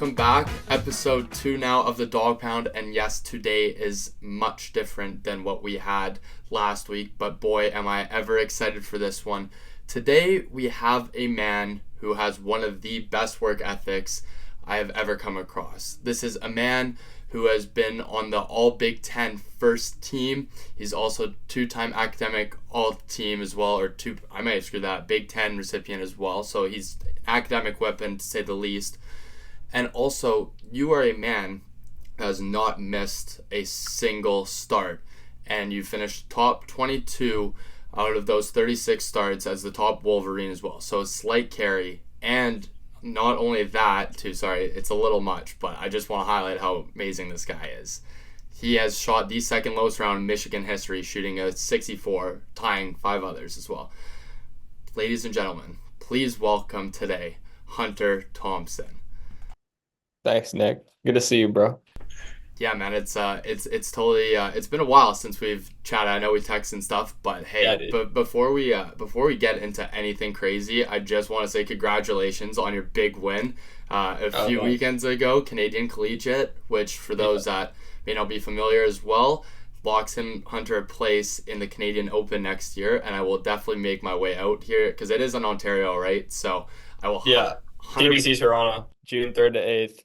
welcome back. Episode 2 now of the Dog Pound, and yes, today is much different than what we had last week, but boy, am I ever excited for this one. Today, we have a man who has one of the best work ethics I have ever come across. This is a man who has been on the All Big Ten first team. He's also two-time academic all-team as well, or two, I might screw that, Big Ten recipient as well. So he's an academic weapon to say the least. And also, you are a man that has not missed a single start. And you finished top 22 out of those 36 starts as the top Wolverine as well. So a slight carry. And not only that, too, sorry, it's a little much, but I just want to highlight how amazing this guy is. He has shot the second lowest round in Michigan history, shooting a 64, tying 5 others as well. Ladies and gentlemen, please welcome today Hunter Thompson. Thanks, Nick. Good to see you, bro. Yeah, man, it's totally it's been a while since we've chatted. I know we text and stuff, but Yeah, hey, dude. but before we get into anything crazy, I just want to say congratulations on your big win a Oh, few thanks. weekends ago, Canadian Collegiate, which for Yeah. those that may not be familiar as well, locks Hunter a place in the Canadian Open next year, and I will definitely make my way out here because it is in Ontario, right? So I will Yeah. 100. TBC Toronto, June 3rd to 8th,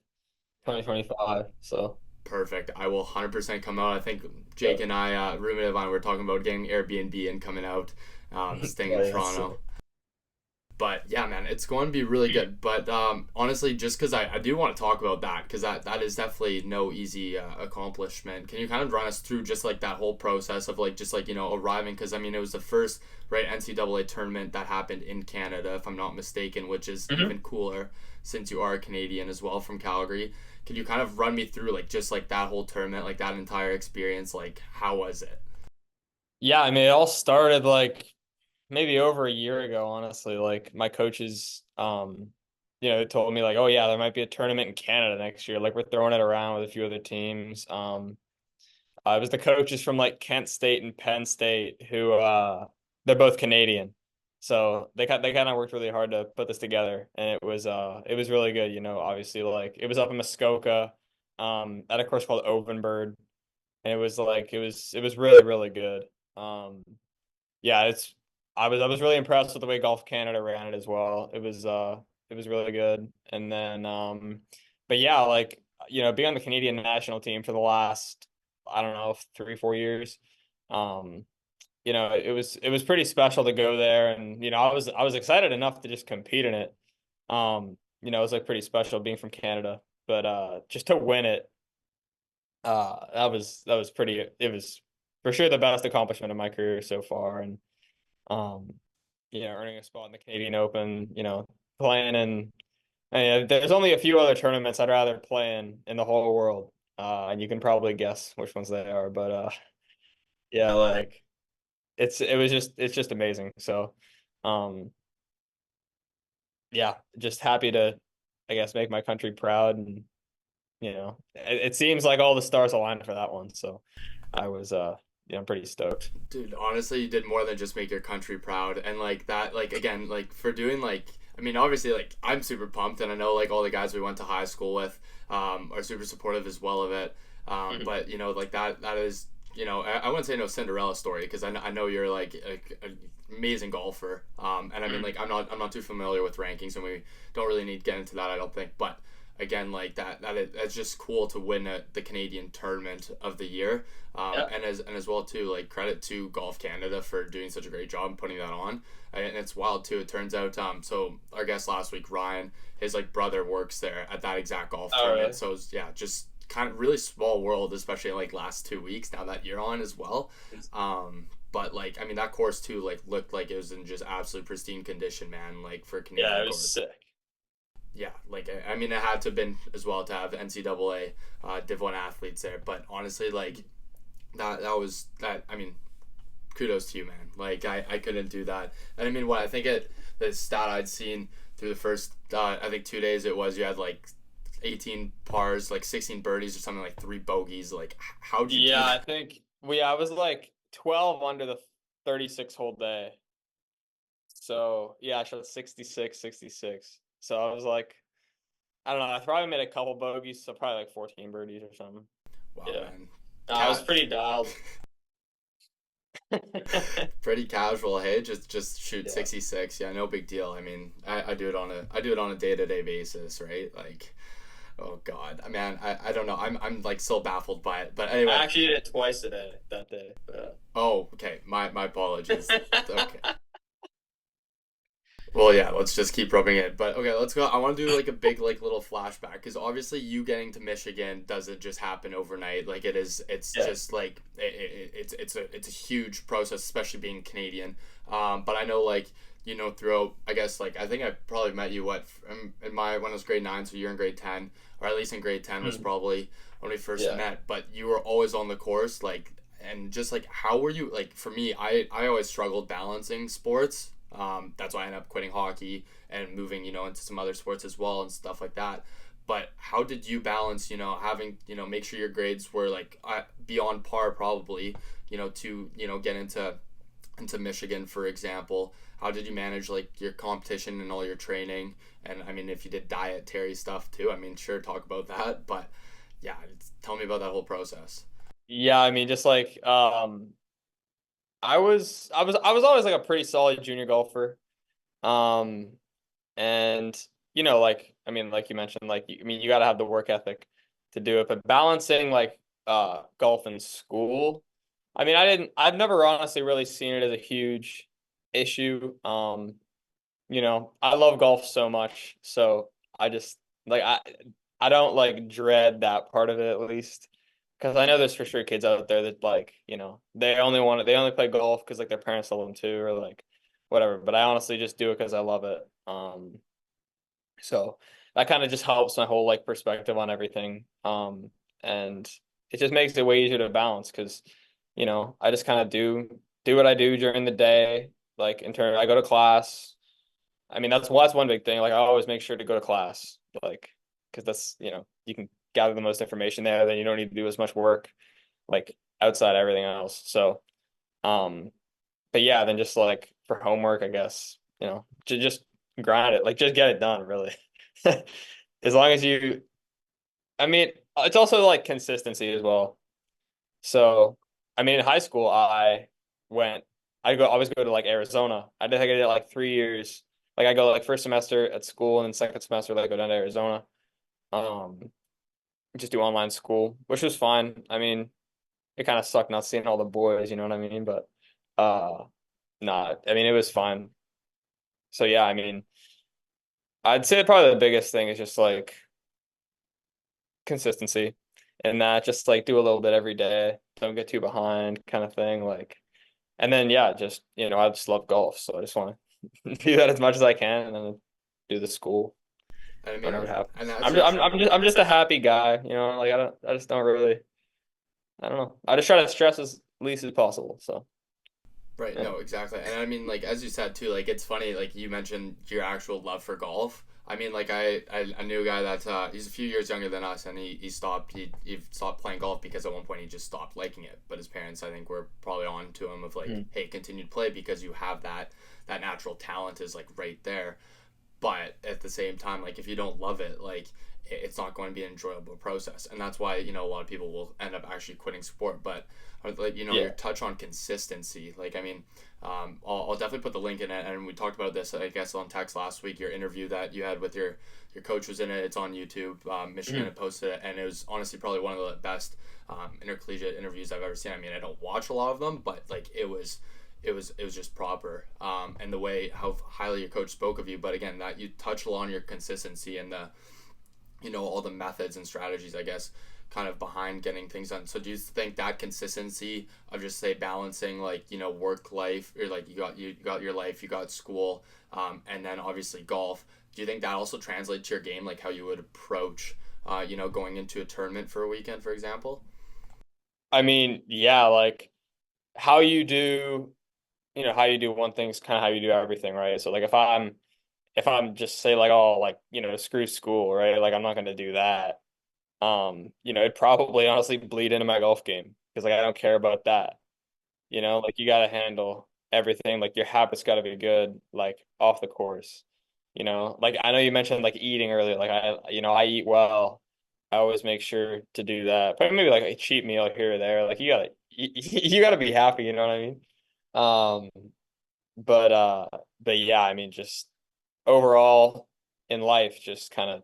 2025. So, Perfect. I will 100% come out. I think yeah. Jake and I, roommate of mine, were talking about getting Airbnb and coming out, staying in Yeah, yeah, Toronto. sick. But yeah, man, it's going to be really good. But honestly, just because I do want to talk about that, because that is definitely no easy accomplishment. Can you kind of run us through just like that whole process of like just like arriving? Because I mean, it was the first right NCAA tournament that happened in Canada, if I'm not mistaken, which is hmm even cooler since you are a Canadian as well from Calgary. Can you kind of run me through like just like that whole tournament, like that entire experience? Like how was it? Yeah, I mean, it all started like maybe over a year ago, honestly. Like my coaches, told me like, oh yeah, there might be a tournament in Canada next year. Like we're throwing it around with a few other teams. It was the coaches from like Kent State and Penn State who they're both Canadian. So they kind of worked really hard to put this together, and it was really good, obviously like it was up in Muskoka at a course called Ovenbird, and it was like it was really really good. Um yeah, it's I was really impressed with the way Golf Canada ran it as well. It was really good. And then but yeah, like being on the Canadian national team for the last I don't know, 3 4 years. Um, it was pretty special to go there, and I was excited enough to just compete in it. It was like pretty special being from Canada, but just to win it, that was pretty it was for sure the best accomplishment of my career so far. And um, earning a spot in the Canadian Open, playing in. There's only a few other tournaments I'd rather play in the whole world, and you can probably guess which ones they are. But yeah, like it's just amazing. So, um, yeah, just happy to, I guess, make my country proud, and it seems like all the stars aligned for that one. So, I was I'm pretty stoked. Dude, honestly, you did more than just make your country proud. And like that, like again, like for doing like, I mean, obviously, like I'm super pumped, and I know like all the guys we went to high school with are super supportive as well of it. Mhm. But like that is, I wouldn't say no Cinderella story because I know you're like a amazing golfer. And I mean, Mhm. like I'm not too familiar with rankings, and we don't really need to get into that, I don't think. But again, like that's just cool to win the Canadian tournament of the year. Yeah. And as well too, like credit to Golf Canada for doing such a great job putting that on. And it's wild too. It turns out, so our guest last week, Ryan, his like brother works there at that exact golf All tournament. right. So it's, yeah, just kind of really small world, especially like last 2 weeks now that you're on as well. But like I mean that course too like looked like it was in just absolute pristine condition, man. Like for a Yeah, Canadian it was course. sick. Yeah, like I mean, it had to have been as well to have NCAA Div One athletes there. But honestly, like that was that. I mean, kudos to you, man. Like I couldn't do that. And I mean, what I think the stat I'd seen through the first I think 2 days it was you had like 18 pars, like 16 birdies or something, like 3 bogeys. Like how'd you do Yeah, I that? think I was like 12 under the 36 whole day. So, yeah, I shot 66, 66. So I was like, I don't know. I probably made a couple bogeys, so probably like 14 birdies or something. Wow, Yeah. man. I was Cat. pretty dialed. Pretty casual, hey? Just shoot Yeah. 66. Yeah, no big deal. I mean, I do it on a day-to-day basis, right? Like, oh God. Man, I don't know. I'm like still baffled by it. But I anyway. actually did it twice a day that day. But, Oh, okay. My apologies. Okay. Well, yeah, let's just keep rubbing it. But okay, let's go. I want to do like a big like little flashback because obviously you getting to Michigan doesn't just happen overnight. Like it is, it's yeah. just like it's a huge process, especially being Canadian. But I know like throughout, I guess like I think I probably met you in my when I was grade 9, so you're in grade 10, or at least in grade 10 was Mm. probably when we first Yeah. met. But you were always on the course, like and just like how were you like for me I always struggled balancing sports, that's why I ended up quitting hockey and moving into some other sports as well and stuff like that. But how did you balance having make sure your grades were like beyond par probably to get into Michigan for example. How did you manage like your competition and all your training? And I mean if you did dietary stuff too, I mean sure, talk about that, but yeah, tell me about that whole process. Yeah, I mean, just like I was always like a pretty solid junior golfer. Um, and like I mean, like you mentioned, like I mean, you got to have the work ethic to do it. But balancing like golf and school, I mean, I've never honestly really seen it as a huge issue. I love golf so much, so I just like I don't like dread that part of it at least. Because I know there's for sure kids out there that like, they only play golf because like their parents tell them to or like whatever. But I honestly just do it because I love it. So that kind of just helps my whole like perspective on everything. And it just makes it way easier to balance because, I just kind of do what I do during the day. Like in turn, I go to class. I mean, that's one big thing. Like I always make sure to go to class, like because that's you can gather the most information there. Then you don't need to do as much work like outside everything else. So, um, but yeah, then just like for homework, I guess just grind it, like just get it done, really. As long as you, I mean, it's also like consistency as well. So, I mean, in high school, went, I always go to like Arizona. I did like 3 years. Like I go like first semester at school and then second semester, like go down to Arizona. Um, just do online school, which was fine. I mean, it kind of sucked not seeing all the boys, you know what I mean? But, I mean, it was fine. So yeah, I mean, I'd say probably the biggest thing is just like consistency and that just like do a little bit every day. Don't get too behind kind of thing. Like, and then yeah, just I just love golf, so I just want to do that as much as I can, and then do the school And I mean, whenever it and happens. as I'm you're just I'm just a happy guy, like I just don't really I don't know. I just try to stress as least as possible. So right, yeah. no, exactly. And I mean, like as you said too, like it's funny, like you mentioned your actual love for golf. I mean, like I knew a guy that he's a few years younger than us, and he stopped playing golf because at one point he just stopped liking it. But his parents, I think, were probably on to him of like, Mm. hey, continue to play because you have that natural talent is like right there. But at the same time, like if you don't love it, like it's not going to be an enjoyable process, and that's why a lot of people will end up actually quitting sport. But like your Yeah. touch on consistency, like I mean, I'll definitely put the link in it, and we talked about this I guess on text last week. Your interview that you had with your coach was in it. It's on YouTube. Michigan Mhm. had posted it, and it was honestly probably one of the best intercollegiate interviews I've ever seen. I mean, I don't watch a lot of them, but like it was just proper, and the way how highly your coach spoke of you. But again, that you touch on your consistency and the all the methods and strategies, I guess, kind of behind getting things done. So do you think that consistency of just say balancing like work life, or like you got your life, you got school, and then obviously golf, do you think that also translates to your game, like how you would approach going into a tournament for a weekend, for example? I mean, yeah, like how you do, how you do one thing's kind of how you do everything, right? So like if I'm just say like, oh, like, screw school, right? Like I'm not gonna do that. It'd probably honestly bleed into my golf game because like I don't care about that. Like you gotta handle everything. Like your habits gotta be good, like off the course. Like I know you mentioned like eating earlier. Like I eat well. I always make sure to do that. But maybe like a cheat meal here or there. Like you gotta be happy, you know what I mean? Um, but uh, but yeah, I mean, just overall in life, just kind of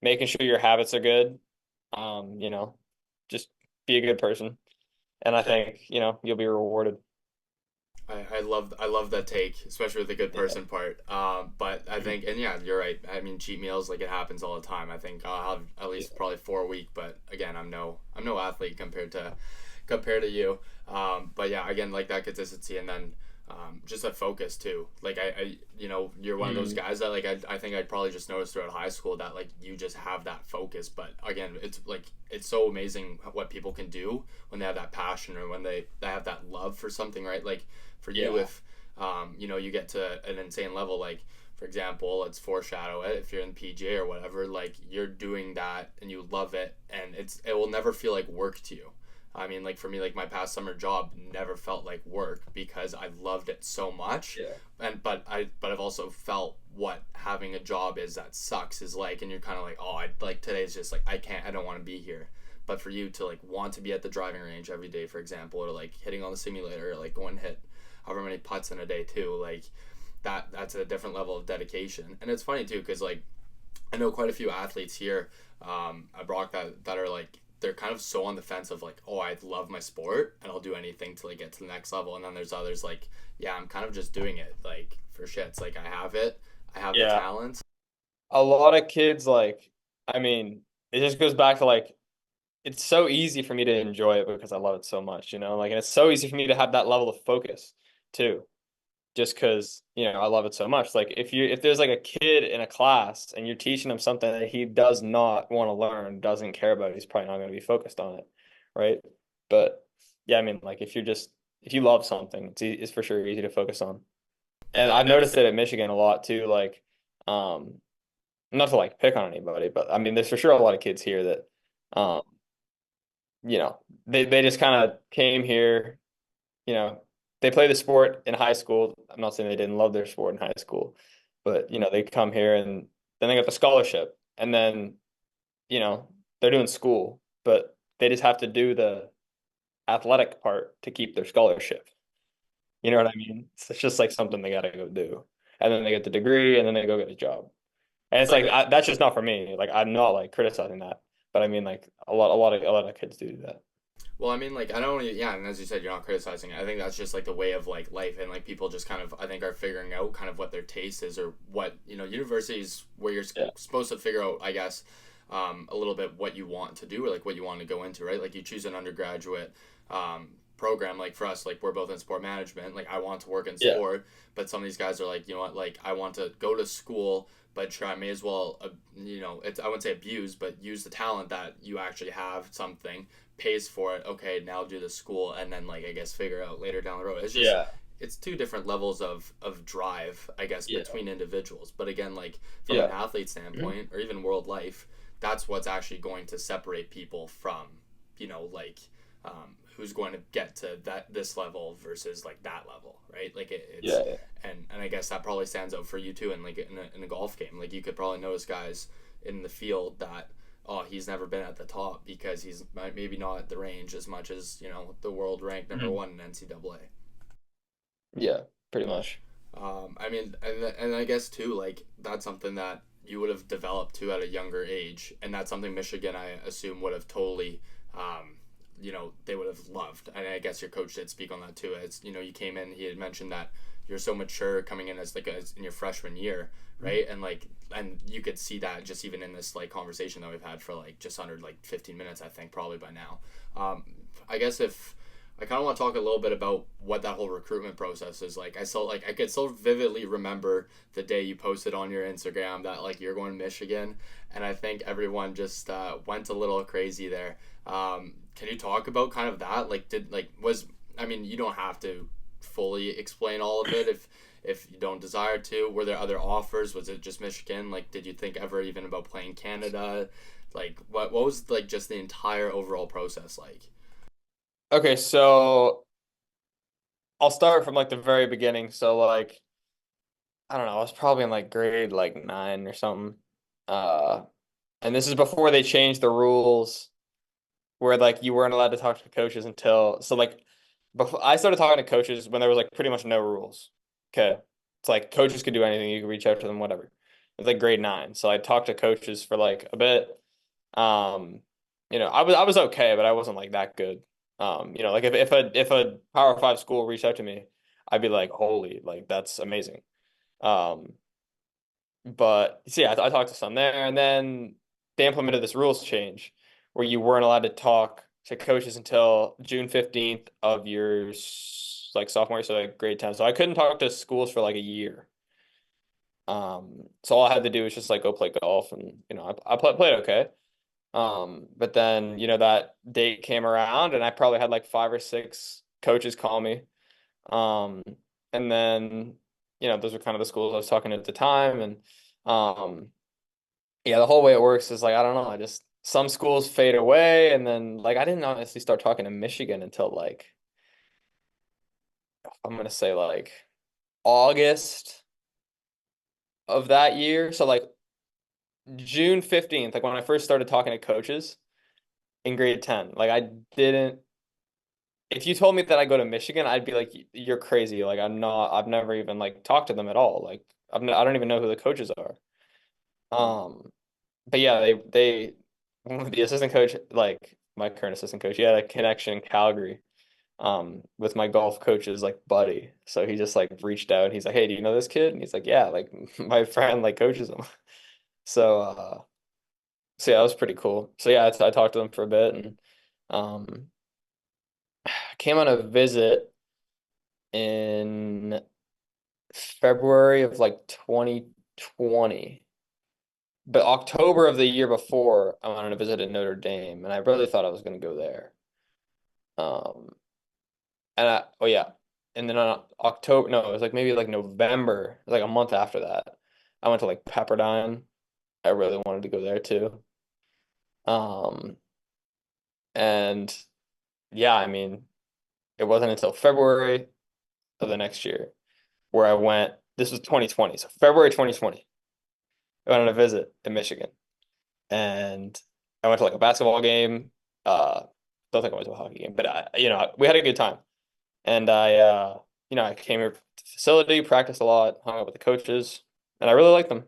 making sure your habits are good. You know, just be a good person, and I think you'll be rewarded. I love that take, especially with the good Yeah. person part. But I think, and yeah, you're right. I mean, cheat meals, like, it happens all the time. I think I'll have at Yeah. least probably 4 a week. But again, I'm no athlete compared to you. But yeah, again, like that consistency, and then just a focus too. Like you're one of those Mm. guys that, like, I think I'd probably just noticed throughout high school that, like, you just have that focus. But again, it's like it's so amazing what people can do when they have that passion, or when they have that love for something, right? Like for you, Yeah. if you get to an insane level, like, for example, let's foreshadow it. If you're in PGA or whatever, like, you're doing that and you love it, and it will never feel like work to you. I mean, like, for me, like, my past summer job never felt like work because I loved it so much. Yeah. But I've also felt what having a job is that sucks is like, and you're kind of like, oh, I like, today's just like, I don't want to be here. But for you to, like, want to be at the driving range every day, for example, or like hitting on the simulator, or like going hit however many putts in a day too, like, that's a different level of dedication. And it's funny too, because, like, I know quite a few athletes here at Brock that are like, they're kind of so on the fence of like, oh, I love my sport and I'll do anything to, like, get to the next level. And then there's others like, yeah, I'm kind of just doing it like for shits. Like, I have the Yeah. talent. A lot of kids like, I mean, it just goes back to like it's so easy for me to enjoy it because I love it so much, Like, and it's so easy for me to have that level of focus too, just because, I love it so much. Like, if there's like a kid in a class and you're teaching him something that he does not want to learn, doesn't care about, he's probably not going to be focused on it, right? But yeah, I mean, like if you love something, it's for sure easy to focus on. And And I've I've noticed noticed it. it at Michigan a lot too, like um not to like pick on anybody, but I mean, there's for sure a lot of kids here that, um, they just kind of came here, you know, they play the sport in high school. I'm not saying they didn't love their sport in high school, but they come here and then they got the scholarship, and then, you know, they're doing school, but they just have to do the athletic part to keep their scholarship. You know what I mean? It's just like something they got to go do, and then they get the degree, and then they go get a job. And it's Like, like that's just not for me. Like I'm not like criticizing that, but I mean like a lot of kids do that. well, I mean, like, I don't, yeah, and as you said, you're not criticizing it. I think that's just like the way of, like, life, and like people just kind of, I think, are figuring out kind of what their taste is, or what, universities where you're Yeah. supposed to figure out, I guess, a little bit what you want to do, or like what you want to go into, right? Like, you choose an undergraduate program. Like, for us, like, we're both in sport management. Like, I want to work in Yeah. sport, but some of these guys are like, you know what, like, I want to go to school, but sure, I may as well, it's, I wouldn't say abuse, but use the talent that you actually have, something pays for it. Okay, now do the school, and then, like, I guess figure out later down the road. It's just, Yeah. it's two different levels of drive, I guess, Yeah. between individuals. But again, like, from an Yeah. athlete Mhm. standpoint, or even world life, that's what's actually going to separate people from, like, who's going to get to this level versus, like, that level, right? Like, it's, Yeah. Yeah. and I guess that probably stands out for you too. And like, in a golf game, like, you could probably notice guys in the field that, oh, he's never been at the top because he's maybe not at the range as much as, the world ranked number Mhm. one in NCAA. Yeah. Pretty much. I mean, and I guess too, like, that's something that you would have developed too at a younger age, and that's something Michigan, I assume, would have totally, they would have loved. And I guess your coach did speak on that too. As you came in, he had mentioned that you're so mature coming in as, like, as in your freshman year, right? And like, and you could see that just even in this, like, conversation that we've had for, like, just under, like, 15 minutes, I think, probably by now. I guess if I kind of want to talk a little bit about what that whole recruitment process is like. I could still vividly remember the day you posted on your Instagram that, like, you're going to Michigan, and I think everyone just went a little crazy there. Can you talk about kind of that? Like, I mean, you don't have to fully explain all of it if you don't desire to. Were there other offers? Was it just Michigan? Like, did you think ever even about playing Canada? Like, what was, like, just the entire overall process like? Okay, so I'll start from like the very beginning. So like I don't know, I was probably in like grade like 9 or something. Uh, and this is before they changed the rules where like you weren't allowed to talk to coaches until so like before I started talking to coaches when there was like pretty much no rules. Okay. It's like coaches could do anything, you could reach out to them, whatever. It's like grade 9. So I talked to coaches for like a bit. Um, I was okay, but I wasn't like that good. Like if a Power Five school reached out to me, I'd be like, holy, like that's amazing. Um, but see, I talked to some there, and then they implemented this rules change where you weren't allowed to talk to coaches until June 15th of your like sophomore year, so like grade 10. So I couldn't talk to schools for like a year. So all I had to do was just like go play golf, and I played okay. But then that date came around, and I probably had like 5 or 6 coaches call me. Um, and then those were kind of the schools I was talking to at the time, and um, yeah, the whole way it works is like I don't know, I just some schools fade away, and then like I didn't honestly start talking to Michigan until like I'm gonna say like August of that year. So like June 15th, like when I first started talking to coaches in grade 10, like I didn't. If you told me that I go to Michigan, I'd be like, "You're crazy!" Like I'm not. I've never even like talked to them at all. Like I don't even know who the coaches are. Um, but yeah, they the assistant coach, like my current assistant coach, he had a connection in Calgary, with my golf coach's like buddy. So he just like reached out. He's like, "Hey, do you know this kid?" And he's like, "Yeah, like my friend like coaches him." So so yeah, that was pretty cool. So yeah, I talked to them for a bit, and um, came on a visit in February of like 2020. But October of the year before, I went on a visit at Notre Dame, and I really thought I was going to go there. Um, oh yeah, and then on October, no, it was like maybe like November, like a month after that, I went to like Pepperdine. I really wanted to go there too. Um, and yeah, I mean, it wasn't until February of the next year where I went. This was 2020, so February 2020, I went on a visit in Michigan, and I went to like a basketball game. Don't think I went to a hockey game, but we had a good time. And I came here to the facility, practiced a lot, hung out with the coaches, and I really liked them.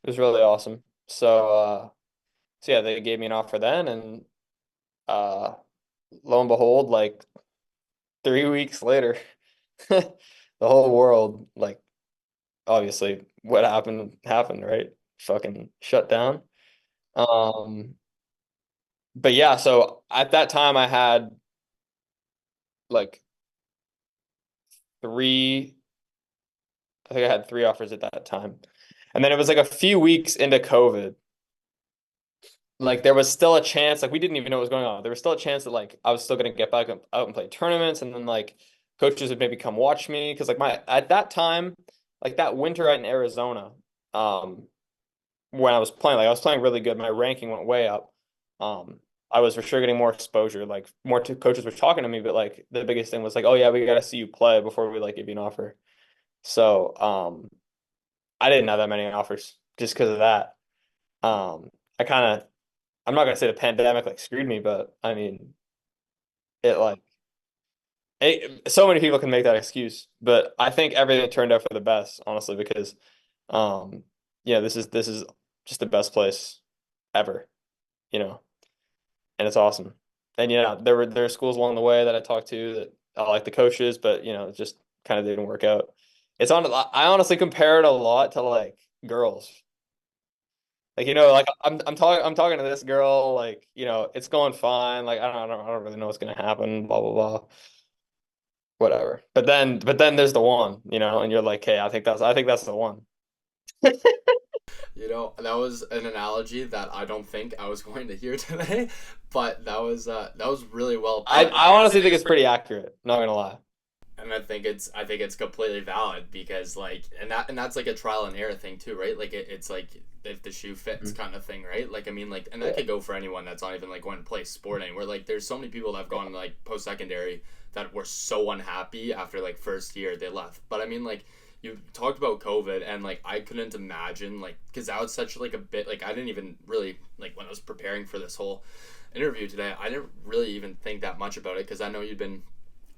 It was really awesome. So yeah, they gave me an offer then, and uh, lo and behold, like 3 weeks later, the whole world, like obviously, what happened, right? Fucking shut down. Um, but yeah, so at that time, I had like three. I think I had 3 offers at that time. And then it was like a few weeks into COVID. Like there was still a chance, like we didn't even know what was going on. There was still a chance that like I was still gonna get back out and play tournaments, and then like coaches would maybe come watch me because like my at that time, like that winter in Arizona, um, when I was playing really good. My ranking went way up. I was for sure getting more exposure. Like more coaches were talking to me, but like the biggest thing was like, oh yeah, we gotta see you play before we like give you an offer. So I didn't have that many offers just because of that. Um, I kind of, I'm not gonna say the pandemic like screwed me, but I mean, it like, so many people can make that excuse, but I think everything turned out for the best, honestly, because, um, this is just the best place ever, you know, and it's awesome. And there are schools along the way that I talked to that I like the coaches, but it just kind of didn't work out. I honestly compare it a lot to like girls. Like like I'm talking to this girl, like it's going fine. Like I don't really know what's gonna happen. Blah blah blah, whatever. But then there's the one, and you're like, hey, I think that's the one. That was an analogy that I don't think I was going to hear today, but that was really well I put. I honestly think it's pretty accurate. Not gonna lie. And I think it's completely valid because like and that's like a trial and error thing too, right? Like it's like if the shoe fits Mhm. kind of thing, right? Like I mean like and that Yeah. could go for anyone that's not even like going to play sport anywhere. Like there's so many people that have gone like post secondary that were so unhappy after like first year they left. But I mean like you talked about COVID, and like I couldn't imagine, like, because that was such like a bit, like I didn't even really, like, when I was preparing for this whole interview today, I didn't really even think that much about it, because I know you'd been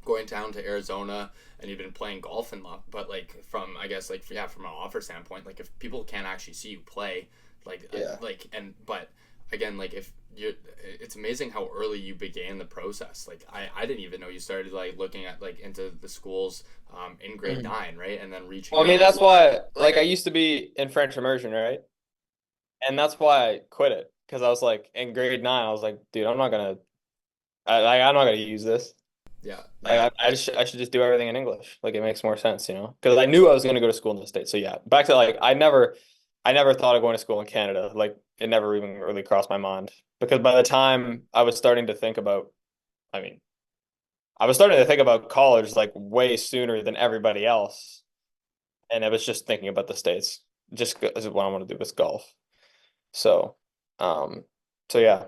going down to Arizona and you've been playing golf and lot, but like from, I guess, like, yeah, from an offer standpoint, like if people can't actually see you play, like Yeah. like, and but again, like if you're, it's amazing how early you began the process. Like I didn't even know you started like looking at like into the schools in grade Mhm. 9, right, and then reaching Well, I mean, out. that's why, like, I used to be in French immersion, right? And that's why I quit it because I was like, in grade 9, I was like, dude, I'm not gonna use this. Yeah, Like, yeah. I should just do everything in English. Like, it makes more sense, you know? Because I knew I was gonna go to school in the States. So yeah, back to like, I never thought of going to school in Canada. Like, it never even really crossed my mind because by the time I was starting to think about, I mean, I was starting to think about college like way sooner than everybody else, and I was just thinking about the States. Just this is what I want to do with golf. So, um, so yeah,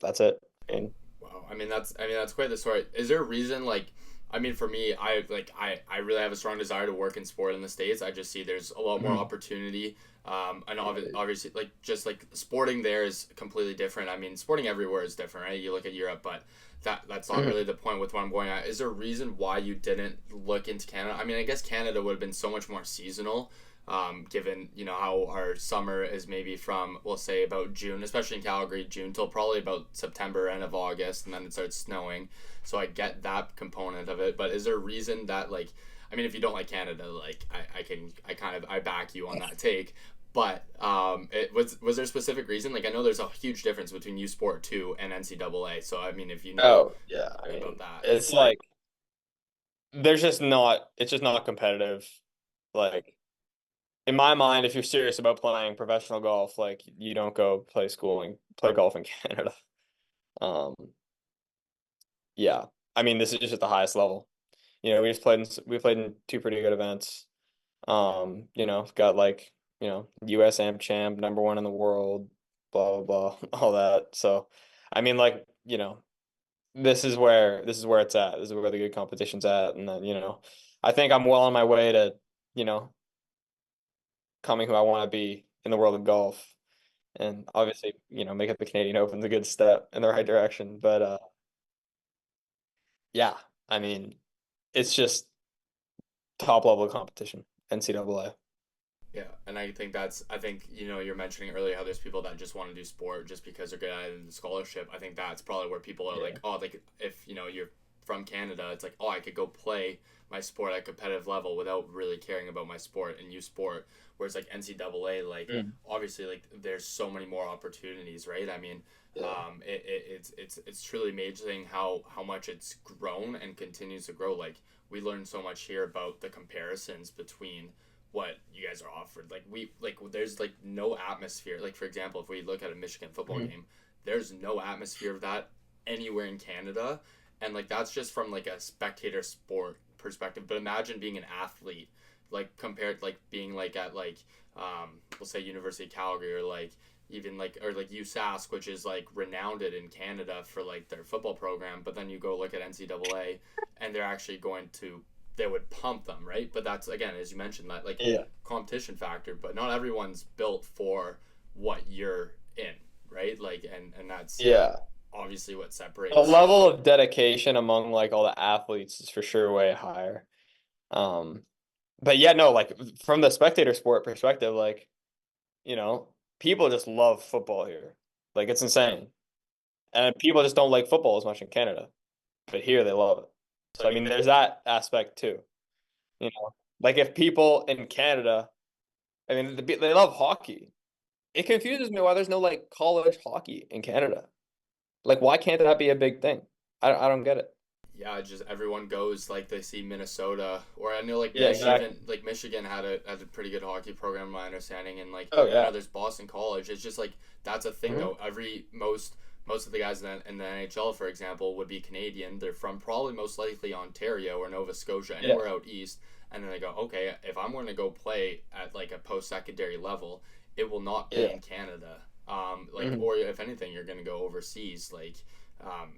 that's it. And Wow. I mean that's quite the story. Is there a reason, like, I mean, for me, I really have a strong desire to work in sport in the States. I just see there's a lot more Mhm. opportunity. And obviously, like, just like sporting there is completely different. I mean, sporting everywhere is different, right? You look at Europe, but that's not Mhm. really the point with what I'm going at. Is there a reason why you didn't look into Canada? I mean, I guess Canada would have been so much more seasonal, given how our summer is maybe from, we'll say, about June, especially in Calgary, June till probably about September, end of August, and then it starts snowing. So I get that component of it, but is there a reason that, like, I mean, if you don't like Canada, like, I kind of, I back you on that take. But it was there a specific reason? Like, I know there's a huge difference between U Sport 2 and NCAA. So I mean, if you know Oh yeah, I about mean, that. it's like it's just not competitive. Like in my mind, if you're serious about playing professional golf, like you don't go play golf in Canada. Um, yeah, I mean, this is just at the highest level. We played in two pretty good events. Got like, US Amp champ, number one in the world, blah blah blah, all that. So, I mean, like, this is where it's at. This is where the good competition's at, and then, I think I'm well on my way to, you know, coming who I want to be in the world of golf. And obviously, making the Canadian Open's a good step in the right direction. But yeah, I mean, it's just top level competition, NCAA. Yeah, and I think you're mentioning earlier how there's people that just want to do sport just because they're good at it in the scholarship. I think that's probably where people are Yeah. like, oh, like if you're from Canada, it's like, oh, I could go play my sport at competitive level without really caring about my sport and use sport. Whereas like NCAA, like Mm. obviously like there's so many more opportunities, right? I mean, Yeah. it's truly amazing how much it's grown and continues to grow. Like we learned so much here about the comparisons between what you guys are offered. Like there's like no atmosphere. Like for example, if we look at a Michigan football Mhm. game, there's no atmosphere of that anywhere in Canada, and like that's just from like a spectator sport perspective. But imagine being an athlete, like compared like being like at like we'll say University of Calgary or like even like or like USask, which is like renowned in Canada for like their football program. But then you go look at NCAA, and they're actually going to they would pump them, right? But that's again, as you mentioned, that like Yeah. competition factor. But not everyone's built for what you're in, right? Like, and that's Yeah. obviously what The separates. level of dedication among like all the athletes is for sure way higher. Um, but yeah, no, like from the spectator sport perspective, like, you know, people just love football here. Like it's insane. And people just don't like football as much in Canada, but here they love it. So I mean, there's that aspect too. Like if people in Canada, I mean, they love hockey. It confuses me why there's no like college hockey in Canada. Like, why can't that be a big thing? I don't get it. Yeah, just everyone goes like they see Minnesota, or I know like Yeah, exactly. even like Michigan had a pretty good hockey program, my understanding, and like Oh I yeah. know there's Boston College. It's just like that's a thing Mhm. though. Every most of the guys in the NHL, for example, would be Canadian. They're from probably most likely Ontario or Nova Scotia, Yeah. anywhere out east, and then they go, okay, if I'm going to go play at like a post secondary level, it will not be Yeah. in Canada. Like Mhm. or if anything, you're going to go overseas, like.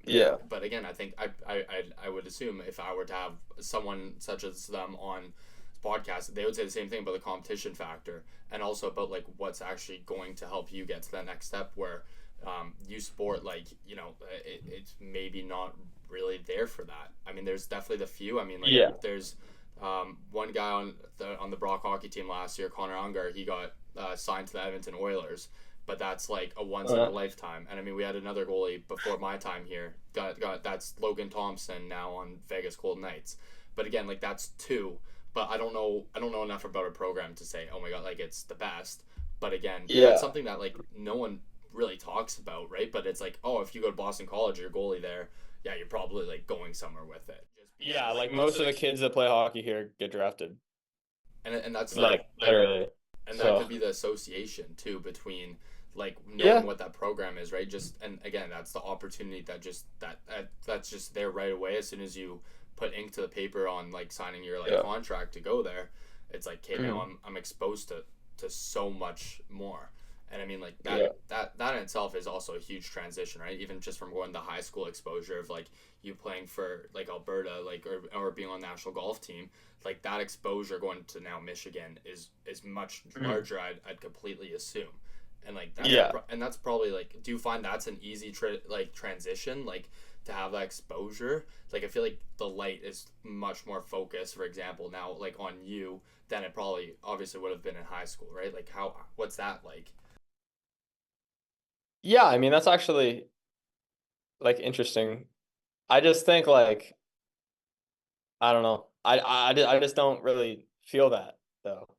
Yeah. But again, I think I would assume if I were to have someone such as them on podcast, they would say the same thing about the competition factor and also about like what's actually going to help you get to that next step where you sport like it's maybe not really there for that. I mean, there's definitely the few. I mean, like Yeah. there's one guy on the Brock hockey team last year, Connor Ungar. He got signed to the Edmonton Oilers, but that's like a once in a lifetime. And I mean, we had another goalie before my time here. Got that's Logan Thompson now on Vegas Golden Knights. But again, like that's two. But I don't know enough about a program to say, oh my god, like it's the best. But again, Yeah. that's something that like no one really talks about, right? But it's like, oh, if you go to Boston College, you're a goalie there, yeah, you're probably like going somewhere with it. Just Yeah, because like like most most of of the the kids that play hockey here get drafted. and that's Like literally. and that So could be the association too between like knowing yeah. what that program is, right? Just and again, that's the opportunity that just that's just there right away as soon as you put ink to the paper on like signing your like Yeah. contract to go there. It's like, okay, now Mhm. I'm exposed to so much more. And I mean, like Yeah. that in itself is also a huge transition, right? Even just from going to high school exposure of like you playing for like Alberta, like or being on the national golf team, like that exposure going to now Michigan is much Mhm. larger. I'd completely assume, and like Yeah. that's probably like, do you find that's an easy like transition, like to have that exposure? Like I feel like the light is much more focused, for example, now like on you than it probably obviously would have been in high school, right? Like what's that like? Yeah, I mean that's actually like interesting. I just think like I don't know. I just don't really feel that though.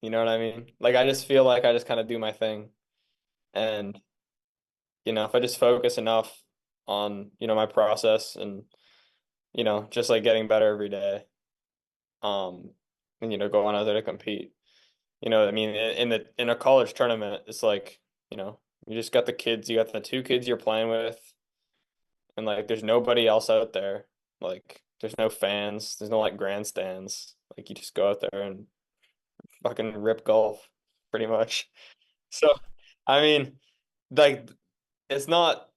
You know what I mean? Like I just feel like I just kind of do my thing and if I just focus enough on, my process and, just like getting better every day, um, and going out there to compete. I mean, in a college tournament, it's like, you just got the kids, you got the two kids you're playing with, and like there's nobody else out there. Like there's no fans, there's no like grandstands. Like you just go out there and fucking rip golf, pretty much. So, I mean, like it's not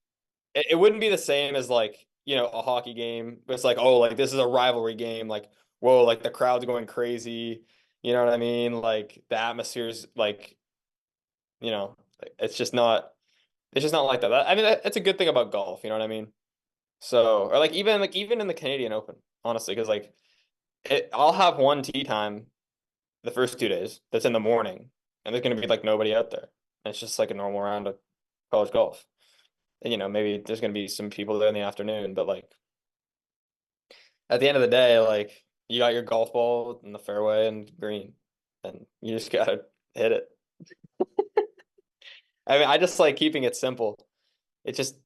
it wouldn't be the same as like, a hockey game. It's like, oh, like this is a rivalry game. Like, whoa, like the crowd's going crazy. You know what I mean? Like the atmosphere's like, you know, it's just not like that. I mean, that's a good thing about golf, you know what I mean? So, or like even in the Canadian Open, honestly, because like I'll have one tee time the first 2 days that's in the morning, and there's gonna be like nobody out there. And it's just like a normal round of college golf. And maybe there's gonna be some people there in the afternoon, but like at the end of the day, like you got your golf ball in the fairway and green, and you just gotta hit it. I mean, I just like keeping it simple. It just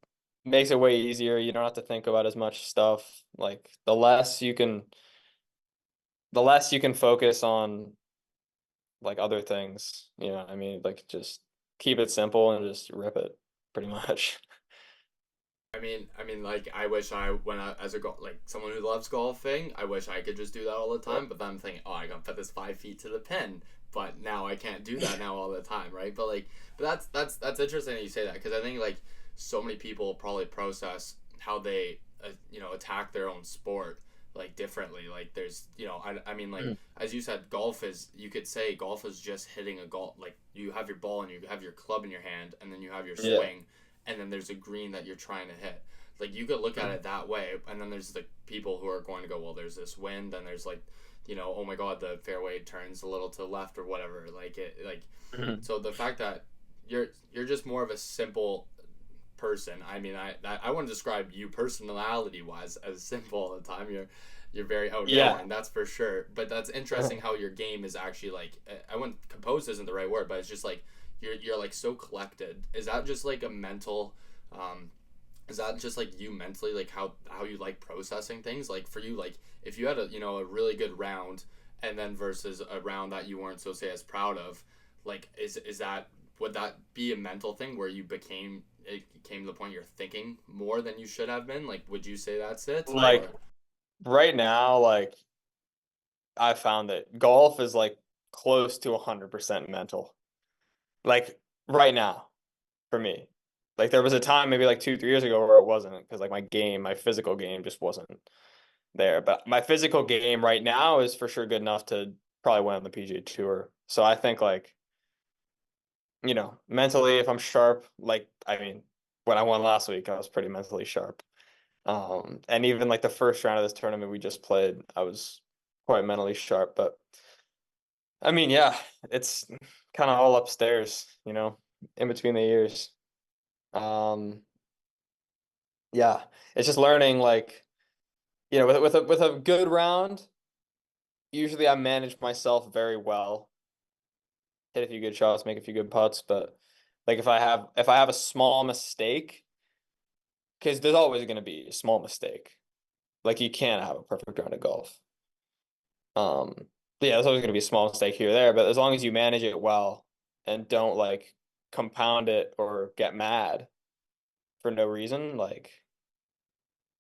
makes it way easier. You don't have to think about as much stuff. Like the less you can focus on like other things. I mean, like just keep it simple and just rip it, pretty much. Like I wish when I as a like someone who loves golfing, I wish I could just do that all the time. But then I'm thinking, oh, I gotta put this 5 feet to the pin. But now I can't do that now all the time, right? But that's interesting that you say that, because I think like so many people probably process how they attack their own sport like differently. Like there's I mean like Mm. as you said, golf is, you could say golf is just hitting a golf, like you have your ball and you have your club in your hand and then you have your Yeah. swing, and then there's a green that you're trying to hit. Like you could look at it that way, and then there's the people who are going to go, well, there's this wind, and there's like, oh my god, the fairway turns a little to the left or whatever. Mhm. So the fact that you're just more of a simple person. I mean, I wouldn't describe you personality wise as simple all the time. You're very Yeah. outgoing, that's for sure. But that's interesting how your game is actually like, I wouldn't, composed isn't the right word, but it's just like you're like so collected. Is that just like a mental um is that just like you mentally, like how you like processing things? Like for you, like if you had a really good round, and then versus a round that you weren't, so say, as proud of, like is that, would that be a mental thing where it came to the point you're thinking more than you should have been? Like would you say that's it, Like or right now, like I found that golf is like close to 100% mental. Like right now for me. Like there was a time maybe like 2, 3 years ago where it wasn't, because like my physical game just wasn't there. But my physical game right now is for sure good enough to probably win on the PGA Tour. So I think like, mentally, if I'm sharp, like I mean, when I won last week, I was pretty mentally sharp. And even like the first round of this tournament we just played, I was quite mentally sharp. But I mean, yeah, it's kind of all upstairs, in between the years. Um, yeah, it's just learning like, with a good round, usually I manage myself very well, hit a few good shots, make a few good putts, but like if I have a small mistake, because there's always going to be a small mistake. Like you can't have a perfect round of golf. Um, but yeah, there's always going to be a small mistake here or there, but as long as you manage it well and don't like compound it or get mad for no reason, like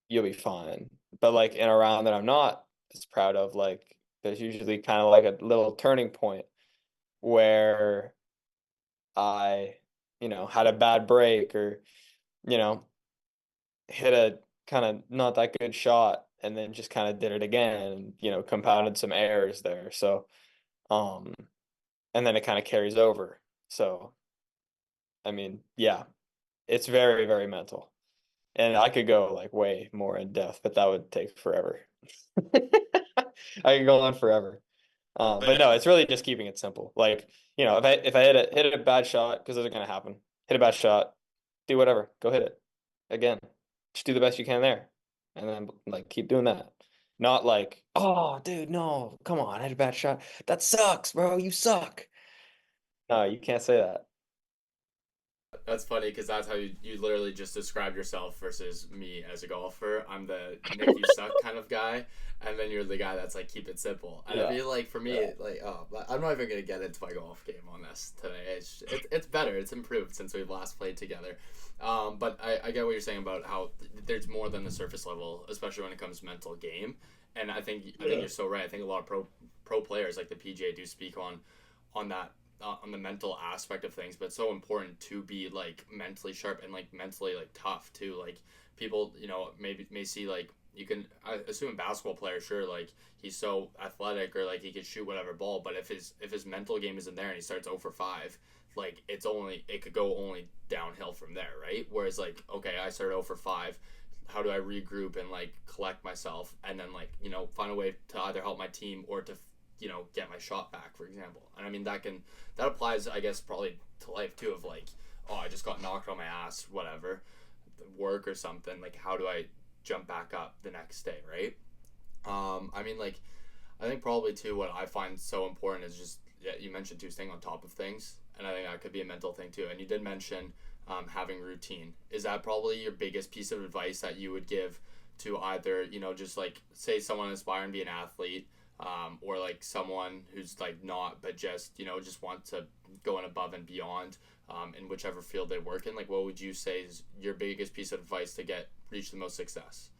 you'll be fine. But like in a round that I'm not as proud of, like there's usually kind of like a little turning point where I, had a bad break or, you know, hit a kind of not that good shot and then just kind of did it again and, compounded some errors there. So, um, and then it kind of carries over. So, I mean, yeah, it's very, very mental. And I could go like way more in depth, but that would take forever. I could go on forever. But no, it's really just keeping it simple. Like, if I hit a bad shot, because those are gonna happen. Hit a bad shot, do whatever, go hit it again. Just do the best you can there, and then like keep doing that. Not like, oh, dude, no, come on, I had a bad shot. That sucks, bro. You suck. No, you can't say that. That's funny because that's how you literally just describe yourself versus me as a golfer. I'm the Nick, you suck kind of guy, and then you're the guy that's like keep it simple. And I Yeah. feel like for me, Yeah. like I'm not even gonna get into my golf game on this today. It's better. It's improved since we've last played together. But I get what you're saying about how there's more than the surface level, especially when it comes to mental game. And I think Yeah. you're so right. I think a lot of pro players like the PGA do speak on that on the mental aspect of things, but it's so important to be like mentally sharp and like mentally like tough too. Like people, maybe may see like you can I assume a basketball player, sure, like he's so athletic or like he can shoot whatever ball, but if his mental game isn't there and he starts 0 for 5, like it could go only downhill from there, right? Whereas like okay, I started 0 for 5, how do I regroup and like collect myself and then like find a way to either help my team or to get my shot back, for example. And I mean that applies, I guess, probably to life too. Of like, oh, I just got knocked on my ass, whatever, work or something. Like, how do I jump back up the next day, right? I mean, like, I think probably too what I find so important is just yeah, you mentioned too staying on top of things, and I think that could be a mental thing too. And you did mention having routine. Is that probably your biggest piece of advice that you would give to either just like say someone aspiring to be an athlete, or like someone who's like not, but just want to go in above and beyond in whichever field they work in? Like, what would you say is your biggest piece of advice to reach the most success?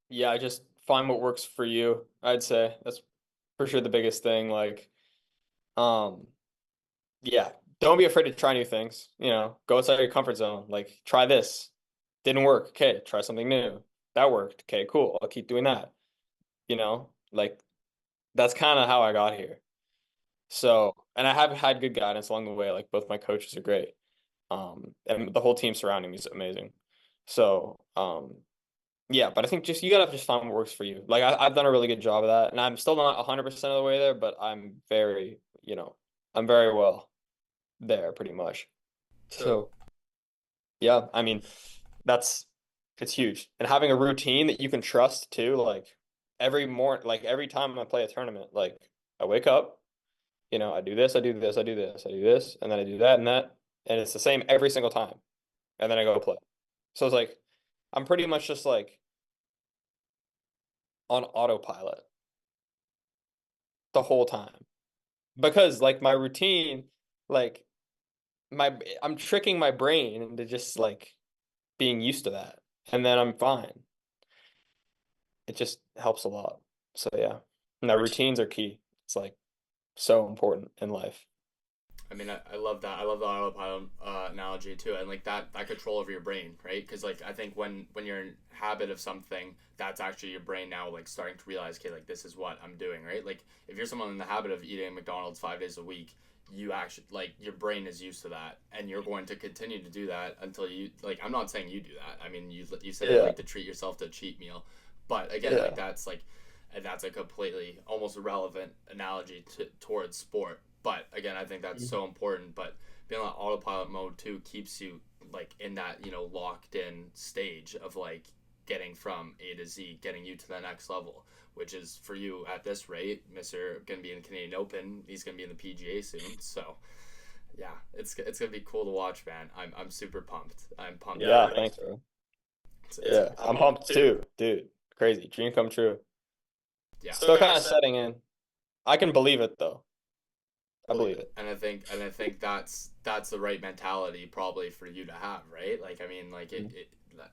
Yeah, just find what works for you. I'd say that's for sure the biggest thing. Like, um, yeah, don't be afraid to try new things. Go outside your comfort zone. Like, try this. Didn't work. Okay, try something new. That worked. Okay, cool. I'll keep doing that. Like that's kind of how I got here. So, and I have had good guidance along the way. Like both my coaches are great. And the whole team surrounding me is amazing. So, yeah, but I think just you gotta just find what works for you. Like I've done a really good job of that, and I'm still not 100% of the way there, but I'm very well there pretty much. So So yeah, I mean that's it's huge, and having a routine that you can trust too. Like every time I play a tournament, like I wake up, I do this, I do this, I do this, I do this, and then I do that and that, and it's the same every single time, and then I go play. So it's like I'm pretty much just like on autopilot the whole time because like my routine, like I'm tricking my brain into just like being used to that, and then I'm fine. It just helps a lot. So yeah, now routines are key. It's like so important in life. I mean, I love that. I love the autopilot analogy too, and like that control over your brain, right? Because like I think when you're in habit of something, that's actually your brain now like starting to realize, okay, like this is what I'm doing, right? Like if you're someone in the habit of eating McDonald's 5 days a week, you actually like your brain is used to that, and you're going to continue to do that until you like. I'm not saying you do that. I mean, you said you Yeah. like to treat yourself to a cheat meal, but again, like Yeah. that's a completely almost irrelevant analogy towards sport. But again, I think that's so important. But being on autopilot mode too keeps you like in that locked in stage of like getting from A to Z, getting you to the next level. Which is for you at this rate, Mister gonna be in the Canadian Open. He's gonna be in the PGA soon. So yeah, it's gonna be cool to watch, man. I'm super pumped. I'm pumped. Yeah, thanks, bro. It's Yeah, I'm pumped too, dude. Crazy. Dream come true. yeah. Still kind of setting in. I can believe it though. I believe it. And I think that's the right mentality probably for you to have, right? Like I mean, like Mhm.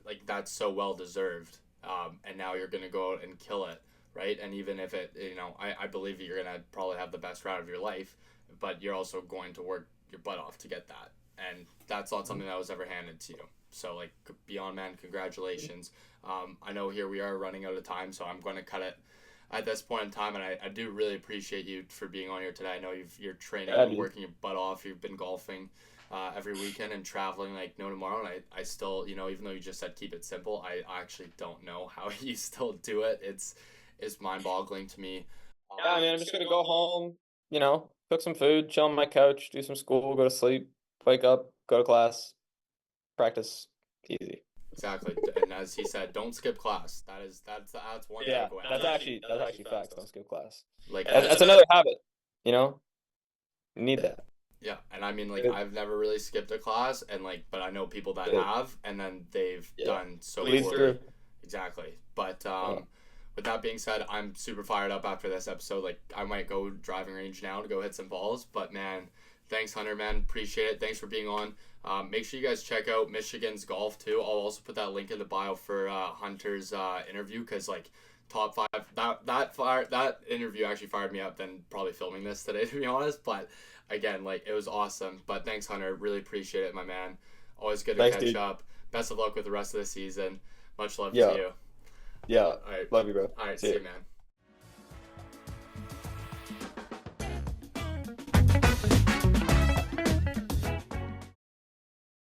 like that's so well deserved. And now you're gonna go out and kill it, right? And even if I believe that you're gonna probably have the best round of your life, but you're also going to work your butt off to get that, and that's not something that was ever handed to you. So like beyond man, congratulations. I know here we are running out of time, so I'm going to cut it at this point in time, and I do really appreciate you for being on here today. I know you're training Yeah, and dude. working your butt off. You've been golfing every weekend and traveling like no tomorrow. And I still, even though you just said keep it simple, I actually don't know how you still do it. It's mind boggling to me. Yeah, I mean, I'm just gonna go home, cook some food, chill on my couch, do some school, go to sleep, wake up, go to class, practice. Easy. Exactly, and as he said, don't skip class. That's one Yeah, takeaway. that's actually facts. Don't skip class. Like That's another habit. You need that. yeah, and I mean, like, I've never really skipped a class, and like, but I know people that Good. have, and then they've Yeah. done so Bleeds poorly. through. Exactly. But Yeah. with that being said, I'm super fired up after this episode. Like, I might go driving range now to go hit some balls. But man, thanks, Hunter. Man, appreciate it. Thanks for being on. Make sure you guys check out Michigan's golf too. I'll also put that link in the bio for Hunter's interview because like top five that interview actually fired me up than probably filming this today to be honest. But again, like it was awesome. But thanks, Hunter. Really appreciate it, my man. Always good to Thanks, catch dude. up. Best of luck with the rest of the season. Much love to Yeah. you. Yeah. All right. Love you, bro. All right. See See ya. you, man.